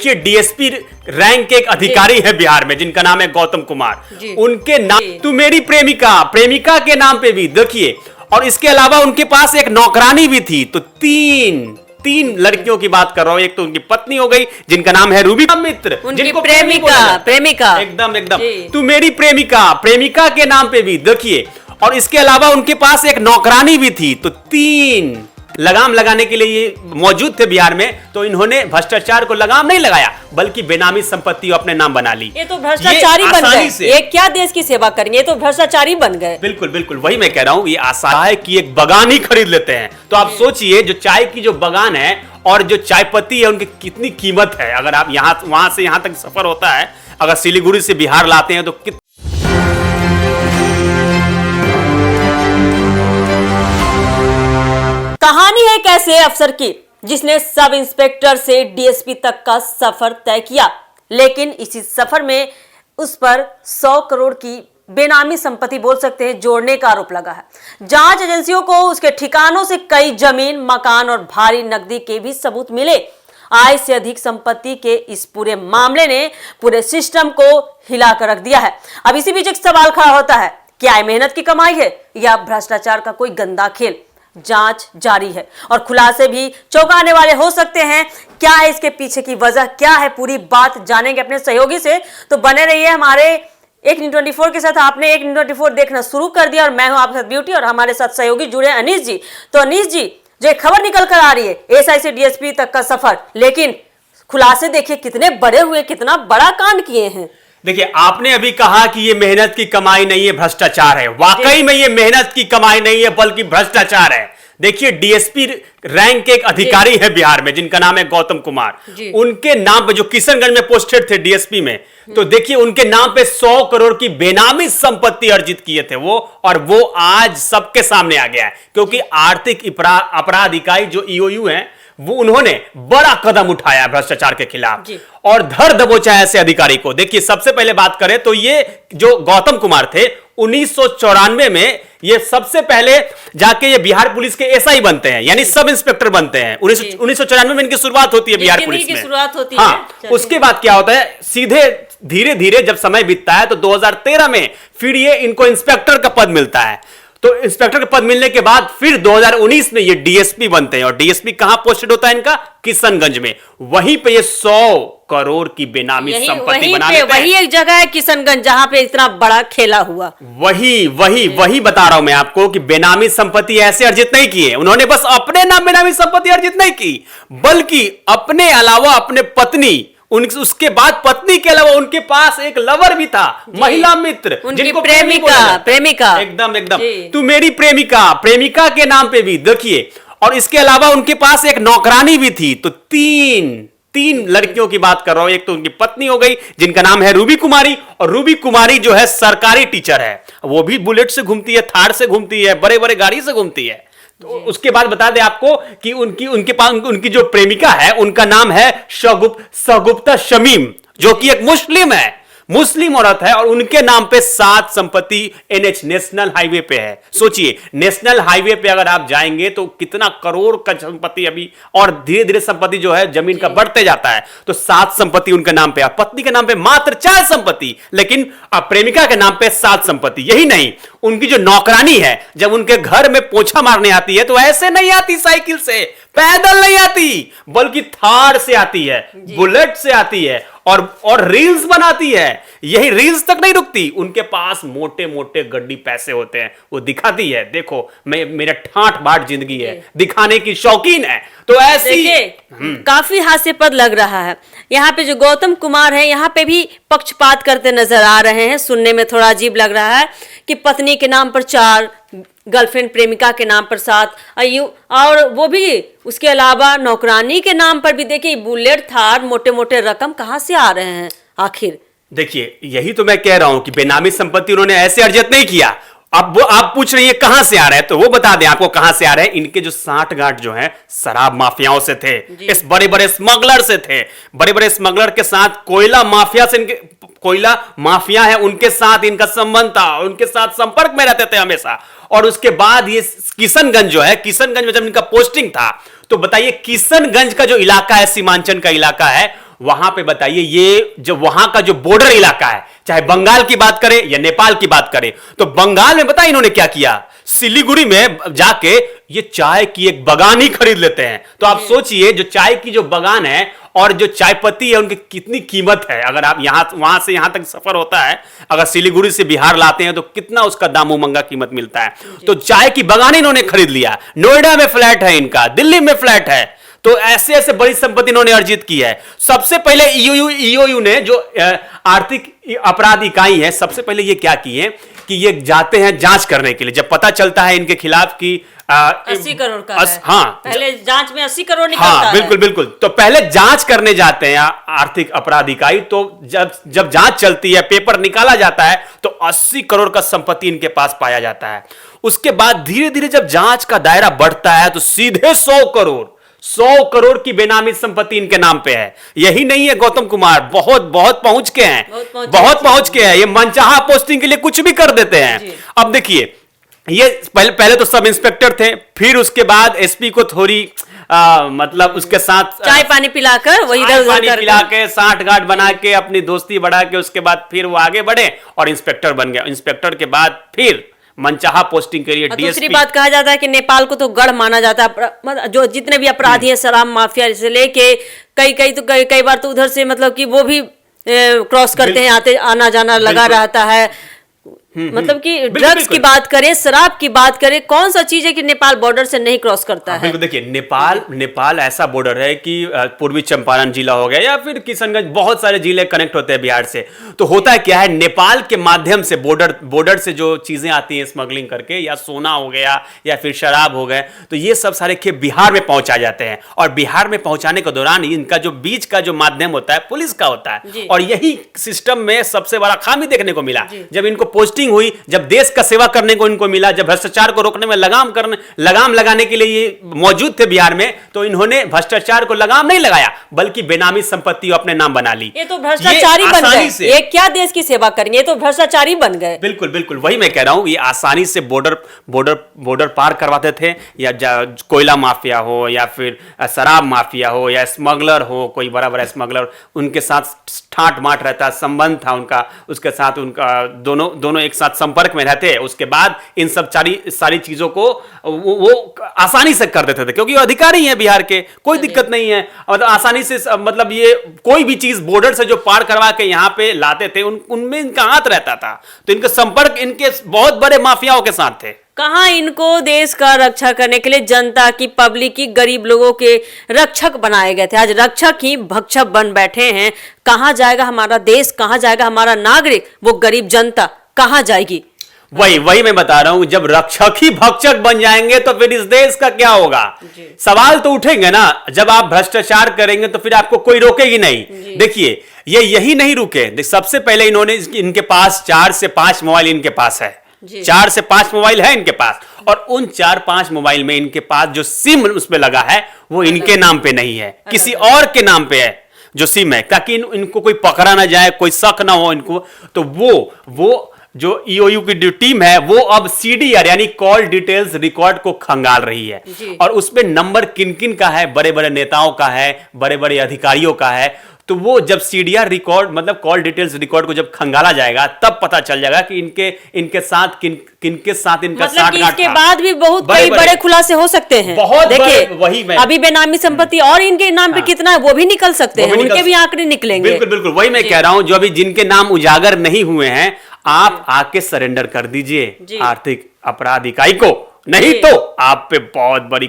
देखिए DSP rank के एक अधिकारी है बिहार में जिनका नाम है गौतम कुमार। उनके नाम तू मेरी प्रेमिका के नाम पे भी देखिए, और इसके अलावा उनके पास एक नौकरानी भी थी। तो तीन लड़कियों की बात कर रहा हूं। एक तो उनकी पत्नी हो गई जिनका नाम है रूबी मित्र, जिनको प्रेमिका एकदम तू मेरी प्रेमिका के नाम पे भी देखिए, और इसके अलावा उनके पास एक नौकरानी भी थी। तो तीन लगाम लगाने के लिए ये मौजूद थे बिहार में। तो इन्होंने भ्रष्टाचार को लगाम नहीं लगाया बल्कि बेनामी संपत्ति अपने नाम बना ली। ये तो भ्रष्टाचारी बन गए। ये क्या देश की सेवा करेंगे, ये तो भ्रष्टाचारी बन गए। बिल्कुल वही मैं कह रहा हूँ। ये आसान है कि एक बगान ही खरीद लेते हैं। तो आप सोचिए जो चाय की जो बगान है और जो चाय पत्ती है उनकी कितनी कीमत है। अगर आप वहां से यहां तक सफर होता है, अगर सिलीगुड़ी से बिहार लाते हैं तो कहानी है एक ऐसे अफसर की जिसने सब इंस्पेक्टर से डीएसपी तक का सफर तय किया, लेकिन इसी सफर में उस पर 100 करोड़ की बेनामी संपत्ति बोल सकते हैं जोड़ने का आरोप लगा है। जांच एजेंसियों को उसके ठिकानों से कई जमीन, मकान और भारी नकदी के भी सबूत मिले। आय से अधिक संपत्ति के इस पूरे मामले ने पूरे सिस्टम को हिलाकर रख दिया है। अब इसी बीच एक सवाल खड़ा होता है, क्या ये मेहनत की कमाई है या भ्रष्टाचार का कोई गंदा खेल? जांच जारी है और खुलासे भी चौंकाने वाले हो सकते हैं। क्या है इसके पीछे की वजह, क्या है पूरी बात जानेंगे अपने सहयोगी से। तो बने रहिए हमारे एक न्यूज़ 24 के साथ। आपने एक न्यूज़ 24 देखना शुरू कर दिया और मैं हूं आपके साथ ब्यूटी, और हमारे साथ सहयोगी जुड़े अनीश जी। तो अनीश जी, जो खबर निकल कर आ रही है एसआई से डीएसपी तक का सफर, लेकिन खुलासे देखिए कितने बड़े हुए, कितना बड़ा कांड किए हैं। देखिए आपने अभी कहा कि ये मेहनत की कमाई नहीं है, भ्रष्टाचार है। वाकई में ये मेहनत की कमाई नहीं है बल्कि भ्रष्टाचार है। देखिए डीएसपी रैंक के एक अधिकारी है बिहार में जिनका नाम है गौतम कुमार। उनके नाम पे जो किशनगंज में पोस्टेड थे डीएसपी में, तो देखिए उनके नाम पे 100 करोड़ की बेनामी संपत्ति अर्जित किए थे वो, और वो आज सबके सामने आ गया है। क्योंकि आर्थिक अपराध इकाई जो ईओयू है वो उन्होंने बड़ा कदम उठाया भ्रष्टाचार के खिलाफ और धर दबोचा ऐसे अधिकारी को। देखिए सबसे पहले बात करें तो ये जो गौतम कुमार थे 1994 में ये सबसे पहले जाके ये बिहार पुलिस के एसआई बनते हैं, यानी सब इंस्पेक्टर बनते हैं। 1994 में इनकी शुरुआत होती है बिहार पुलिस में। शुरुआत होती है। उसके बाद क्या होता है, सीधे धीरे धीरे जब समय बीतता है तो 2013 में फिर ये इनको इंस्पेक्टर का पद मिलता है। तो इंस्पेक्टर का पद मिलने के बाद फिर 2019 में ये डीएसपी बनते हैं। और डीएसपी कहां पोस्टेड होता है इनका? किशनगंज में। वहीं पे ये 100 करोड़ की बेनामी संपत्ति बना लेते हैं। वही एक जगह है किशनगंज जहां पे इतना बड़ा खेला हुआ। वही बता रहा हूं मैं आपको कि बेनामी संपत्ति ऐसे अर्जित नहीं की है उन्होंने। बस अपने नाम बेनामी संपत्ति अर्जित नहीं की, बल्कि अपने अलावा अपने पत्नी, उसके बाद पत्नी के अलावा उनके पास एक लवर भी था, महिला मित्र, जिनको प्रेमिका एकदम तू मेरी प्रेमिका के नाम पे भी देखिए, और इसके अलावा उनके पास एक नौकरानी भी थी। तो तीन लड़कियों की बात कर रहा हूं। एक तो उनकी पत्नी हो गई जिनका नाम है रूबी कुमारी, और रूबी कुमारी जो है सरकारी टीचर है। वो भी बुलेट से घूमती है, थार से घूमती है, बड़े गाड़ी से घूमती है। तो उसके बाद बता दें आपको कि उनके पास उनकी जो प्रेमिका है उनका नाम है शगुफ्ता शमीम, जो कि एक मुस्लिम औरत है, और उनके नाम पे 7 संपत्ति एनएच नेशनल हाईवे पे है। सोचिए नेशनल हाईवे पे अगर आप जाएंगे तो कितना करोड़ का संपत्ति अभी, और धीरे धीरे संपत्ति जो है जमीन का बढ़ते जाता है। तो 7 संपत्ति उनके नाम पे, पत्नी के नाम पे मात्र 4 संपत्ति, लेकिन प्रेमिका के नाम पे 7 संपत्ति। यही नहीं, उनकी जो नौकरानी है जब उनके घर में पोछा मारने आती है तो ऐसे नहीं आती साइकिल से, पैदल नहीं आती, बल्कि थार से आती है, बुलेट से आती है, और रील्स बनाती है। यही रील्स तक नहीं रुकती, उनके पास मोटे मोटे गड्डी पैसे होते हैं। वो दिखाती है, देखो मैं, मेरा ठाठ बाट जिंदगी है, दिखाने की शौकीन है। तो ऐसी काफी हास्यास्पद लग रहा है। यहाँ पे जो गौतम कुमार है यहाँ पे भी पक्षपात करते नजर आ रहे हैं। सुनने में थोड़ा अजीब लग रहा है कि पत्नी के नाम पर 4, गर्लफ्रेंड प्रेमिका के नाम पर 7, और वो भी उसके अलावा नौकरानी के नाम पर भी। देखिए बुलेट, थार, मोटे मोटे रकम कहां से आ रहे हैं आखिर? देखिए यही तो मैं कह रहा हूं कि बेनामी संपत्ति उन्होंने ऐसे अर्जित नहीं किया। अब वो आप पूछ रही है कहां से आ रहे हैं, तो वो बता दें आपको कहां से आ रहे हैं। इनके जो 60 गांठ जो हैं शराब माफियाओं से थे, इस बड़े स्मगलर से थे। बड़े स्मगलर के साथ कोयला माफिया से, इनके कोयला माफिया है उनके साथ इनका संबंध था, उनके साथ संपर्क में रहते थे हमेशा। और उसके बाद ये किशनगंज जो है, किशनगंज में जब इनका पोस्टिंग था, तो बताइए किशनगंज का जो इलाका है, सीमांचल का इलाका है, वहां पे बताइए, ये जो वहां का जो बॉर्डर इलाका है, चाहे बंगाल की बात करें या नेपाल की बात करें, तो बंगाल में बताइए इन्होंने क्या किया, सिलीगुड़ी में जाके ये चाय की एक बागान ही खरीद लेते हैं। तो आप सोचिए, जो चाय की जो बागान है और जो चाय पत्ती है, उनकी कितनी कीमत है। अगर आप यहां वहां से यहां तक सफर होता है, अगर सिलीगुड़ी से बिहार लाते हैं तो कितना उसका दामो महंगा कीमत मिलता है। तो चाय की बागान इन्होंने खरीद लिया, नोएडा में फ्लैट है इनका, दिल्ली में फ्लैट है। तो ऐसे ऐसे बड़ी संपत्ति इन्होंने अर्जित की है। सबसे पहले ईओयू ने, जो आर्थिक अपराध इकाई है, सबसे पहले ये क्या किए कि ये जाते हैं जांच करने के लिए। जब पता चलता है इनके खिलाफ की 80 करोड़ का है। हाँ, पहले जांच में 80 करोड़ निकलता हाँ, है। बिल्कुल बिल्कुल। तो पहले जांच करने जाते हैं आर्थिक अपराध इकाई। तो जब जांच चलती है, पेपर निकाला जाता है, तो 80 करोड़ का संपत्ति इनके पास पाया जाता है। उसके बाद धीरे धीरे जब जांच का दायरा बढ़ता है, तो सीधे 100 करोड़ की बेनामी संपत्ति इनके नाम पे है। यही नहीं है गौतम कुमार, बहुत बहुत पहुंच के हैं, बहुत पहुंच के हैं। ये मनचाहा पोस्टिंग के लिए कुछ भी कर देते हैं। अब देखिए, ये पहले तो सब इंस्पेक्टर थे, फिर उसके बाद एसपी को थोड़ी मतलब उसके साथ चाय पानी पिलाकर, वही इधर उधर पिला के, साठ गांठ बना के, अपनी दोस्ती बढ़ा के, उसके बाद फिर वो आगे बढ़े और इंस्पेक्टर बन गया। इंस्पेक्टर के बाद फिर मनचाहा पोस्टिंग के लिए डीएसपी। दूसरी बात, कहा जाता है कि नेपाल को तो गढ़ माना जाता है। जो जितने भी अपराधी हैं, शराब माफिया से लेके कई बार तो उधर से मतलब कि वो भी क्रॉस करते हैं, आते आना जाना लगा रहता है। मतलब कि ड्रग्स की बात करें, शराब की बात करें, कौन सा चीज है कि नेपाल बॉर्डर से नहीं क्रॉस करता है? बिल्कुल। देखिए, नेपाल ऐसा बॉर्डर है कि पूर्वी चंपारण जिला हो गया या फिर किशनगंज, बहुत सारे जिले कनेक्ट होते हैं बिहार से। तो होता है क्या है, नेपाल के माध्यम से बॉर्डर से जो चीजें आती हैं स्मगलिंग करके, या सोना हो गया या फिर शराब हो गए, तो ये सब सारे खेप बिहार में पहुंचा जाते हैं। और बिहार में पहुंचाने के दौरान इनका जो बीच का जो माध्यम होता है, पुलिस का होता है। और यही सिस्टम में सबसे बड़ा खामी देखने को मिला। जब इनको पोस्टिंग हुई, जब देश का सेवा करने को इनको मिला, जब भ्रष्टाचार को रोकने में लगाम लगाने के लिए ये मौजूद थे बिहार में, तो इन्होंने भ्रष्टाचार को लगाम नहीं लगाया, बल्कि बेनामी संपत्ति अपने नाम बना ली। ये तो भ्रष्टाचारी बन गए। ये क्या देश की सेवा करेंगे, ये तो भ्रष्टाचारी बन गए। बिल्कुल बिल्कुल, वही मैं कह रहा हूं। ये आसानी से बॉर्डर पार करवाते थे, या कोयला माफिया हो, या फिर शराब माफिया हो, या स्मगलर हो, कोई बड़ा बड़ा स्मगलर, उनके साथ ठाट माट रहता, संबंध था उनका, उसके साथ उनका दोनों एक साथ संपर्क में रहते। उसके बाद इन सब सारी चीजों को वो आसानी से कर देते थे, क्योंकि वो अधिकारी हैं बिहार के, कोई दिक्कत नहीं है। मतलब आसानी से, मतलब ये कोई भी चीज बॉर्डर से जो पार करवा के यहाँ पे लाते थे, उनमें इनका हाथ रहता था। तो इनका संपर्क इनके बहुत बड़े माफियाओं के साथ थे। कहाँ इनको देश का रक्षा करने के लिए जनता की, पब्लिक की, गरीब लोगों के रक्षक बनाए गए थे। आज रक्षक ही भक्षक बन बैठे हैं। कहाँ जाएगा हमारा देश, कहाँ जाएगा हमारा नागरिक, वो गरीब जनता कहाँ जाएगी? वही मैं बता रहा हूं। जब रक्षक ही भक्षक बन जाएंगे तो फिर इस देश का क्या होगा? सवाल तो उठेंगे ना। जब आप भ्रष्टाचार करेंगे तो फिर आपको कोई रोकेगी नहीं। देखिए, ये यही नहीं रुके। सबसे पहले इनके पास 4 से 5 मोबाइल इनके पास है। 4 से 5 मोबाइल है इनके पास, और उन 4-5 मोबाइल में इनके पास जो सिम उसमें लगा है, वो इनके नाम पे नहीं है, किसी और के नाम पे है जो सिम है, ताकि इनको कोई पकड़ा ना जाए, कोई शक ना हो इनको। तो वो जो ईओयू की जो टीम है, वो अब सीडीआर यानी कॉल डिटेल्स रिकॉर्ड को खंगाल रही है। और उसमें नंबर किन किन का है, बड़े बड़े नेताओं का है, बड़े बड़े अधिकारियों का है। तो वो जब सीडीआर रिकॉर्ड, मतलब कॉल डिटेल्स रिकॉर्ड को जब खंगाला जाएगा, तब पता चल जाएगा कि इनके साथ किनके साथ इनका मतलब साठ कि गांठ इसके था। बाद भी बहुत कई बड़े खुलासे हो सकते हैं। बहुत देखिए, वही मैं अभी बेनामी संपत्ति और इनके नाम पे कितना है वो भी निकल सकते हैं, उनके भी आंकड़े निकलेंगे। बिल्कुल बिल्कुल, वही मैं कह रहा हूं। जो अभी जिनके नाम उजागर नहीं हुए हैं, आप आके सरेंडर कर दीजिए आर्थिक अपराध इकाई को, नहीं तो आप पे बहुत बड़ी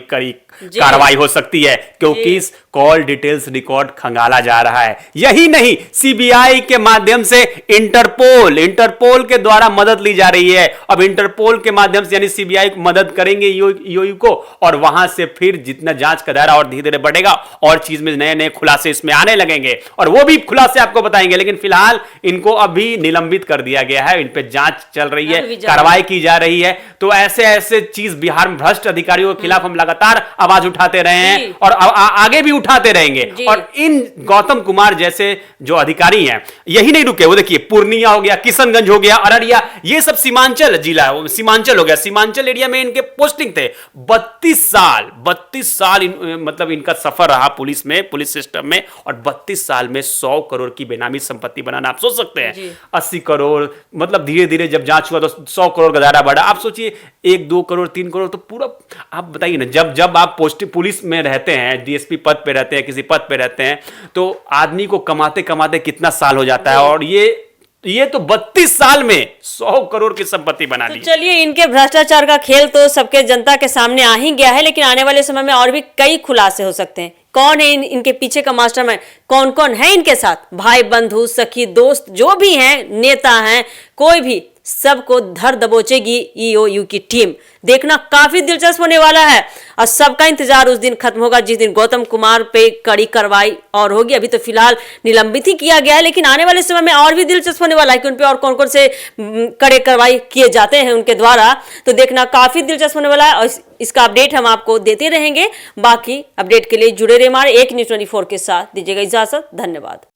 कार्रवाई हो सकती है, क्योंकि इस कॉल डिटेल्स रिकॉर्ड खंगाला जा रहा है। यही नहीं, सीबीआई के माध्यम से इंटरपोल के द्वारा मदद ली जा रही है। अब इंटरपोल के माध्यम से यानी सीबीआई मदद करेंगे ईओयू को, और वहां से फिर जितना जांच का दायरा और धीरे धीरे बढ़ेगा, और चीज में नए नए खुलासे इसमें आने लगेंगे, और वो भी खुलासे आपको बताएंगे। लेकिन फिलहाल इनको अभी निलंबित कर दिया गया है, इन पे जांच चल रही है, कार्रवाई की जा रही है। तो ऐसे चीज बिहार में भ्रष्ट अधिकारियों के खिलाफ हम लगातार आवाज उठाते रहे हैं, और आगे भी उठाते रहेंगे। जी। और इन गौतम कुमार जैसे जो अधिकारी हैं यही नहीं रुके, वो देखिए पूर्णिया हो गया, किशनगंज हो गया, अररिया, ये सब सीमांचल जिला है, सीमांचल हो गया, सीमांचल एरिया में इनके पोस्टिंग थे। 32 साल मतलब इनका सफर रहा पुलिस में, पुलिस सिस्टम में, और 32 साल में 100 करोड़ की बेनामी संपत्ति बनाना, आप सोच सकते हैं। 80 करोड़, मतलब धीरे धीरे जब जांच हुआ तो 100 करोड़ का दायरा बढ़ा। आप सोचिए 1, 2 करोड़, 3 करोड़, तो पूरा आप बताइए ना, जब आप पुलिस में रहते हैं, डीएसपी पद पे रहते हैं, किसी पद पे रहते हैं, तो आदमी को कमाते कमाते कितना साल हो जाता है, और ये तो 32 साल में 100 करोड़ की संपत्ति बना ली। चलिए, इनके भ्रष्टाचार का खेल तो सबके जनता के सामने आ ही गया है, लेकिन आने वाले समय में और भी कई खुलासे हो सकते हैं। कौन है इनके पीछे का मास्टरमाइंड, कौन कौन है इनके साथ, भाई बंधु सखी दोस्त जो भी हैं, नेता हैं, कोई भी, सबको धर दबोचेगी ईओयू की टीम। देखना काफी दिलचस्प होने वाला है, और सबका इंतजार उस दिन खत्म होगा जिस दिन गौतम कुमार पे कड़ी कार्रवाई और होगी। अभी तो फिलहाल निलंबित ही किया गया है, लेकिन आने वाले समय में और भी दिलचस्प होने वाला है कि उन पे और कौन कौन से कड़े कार्रवाई किए जाते हैं उनके द्वारा। तो देखना काफी दिलचस्प होने वाला है, और इसका अपडेट हम आपको देते रहेंगे। बाकी अपडेट के लिए जुड़े रहिए हमारे एक न्यूज़ 24 के साथ। दीजिएगा इजाजत, धन्यवाद।